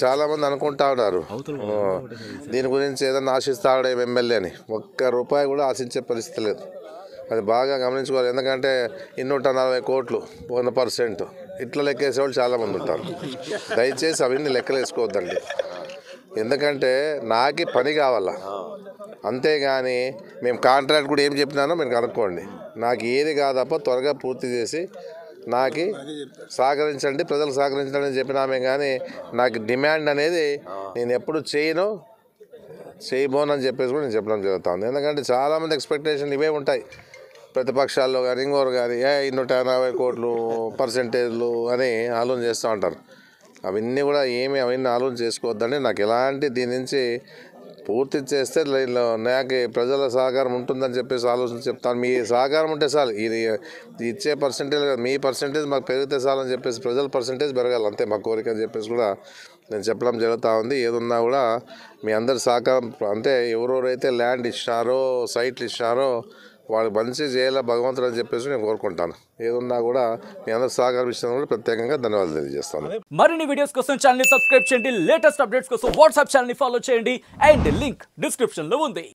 చాలా మంది అనుకుంటా ఉన్నారు దీని గురించి ఏదన్నా ఆశిస్తాడు ఎమ్మెల్యే అని. ఒక్క రూపాయి కూడా ఆశించే పరిస్థితి లేదు. అది బాగా గమనించుకోవాలి. ఎందుకంటే 240 కోట్లు 100% ఇట్లా లెక్కేసేవాళ్ళు చాలామంది ఉంటారు. దయచేసి అవన్నీ లెక్కలు వేసుకోవద్దండి. ఎందుకంటే నాకు పని కావాలా, అంతేగాని మేము కాంట్రాక్ట్ కూడా ఏం చెప్పినానో మీరు కనుక్కోండి. నాకు ఏది కాదప్ప త్వరగా పూర్తి చేసి నాకు సహకరించండి, ప్రజలు సహకరించండి అని చెప్పినామే. కానీ నాకు డిమాండ్ అనేది నేను ఎప్పుడు చేయబోనని చెప్పేసి కూడా నేను చెప్పడం జరుగుతుంది. ఎందుకంటే చాలామంది ఎక్స్పెక్టేషన్ ఇవే ఉంటాయి ప్రతిపక్షాల్లో కానీ ఇంకోరు కానీ 280 కోట్లు పర్సెంటేజ్లు అని ఆలోచన చేస్తూ ఉంటారు. అవన్నీ కూడా అవన్నీ ఆలోచన చేసుకోవద్దండి. నాకు ఎలాంటి దీని నుంచి పూర్తి చేస్తే నాకు ప్రజల సహకారం ఉంటుందని చెప్పేసి ఆలోచన చెప్తాను. మీ సహకారం ఉంటే చాలు. ఇది ఇచ్చే పర్సెంటేజ్ మీ పర్సెంటేజ్ మాకు పెరిగితే చాలు అని చెప్పేసి ప్రజల పర్సెంటేజ్ పెరగాలి, అంతే మా కోరిక అని చెప్పేసి కూడా నేను చెప్పడం జరుగుతూ ఉంది. ఏదున్నా కూడా మీ అందరి సహకారం, అంటే ఎవరెవరైతే ల్యాండ్ ఇచ్చినారో సైట్లు ఇచ్చినారో వాళ్ళు మంచి చేయాలి భగవంతుడు అని చెప్పేసి నేను కోరుకుంటాను. ఏదున్నా కూడా మీ అందరూ సహకారం ఇచ్చినా కూడా ప్రత్యేకంగా ధన్యవాదాలు తెలియజేస్తాను. మరిన్ని వీడియోస్ కోసం ఛానల్ ని సబ్స్క్రైబ్ చేయండి. లేటెస్ట్ అప్డేట్స్ కోసం వాట్సాప్ ఛానల్ ని ఫాలో చేయండి. అండ్ లింక్ డిస్క్రిప్షన్ లో ఉంది.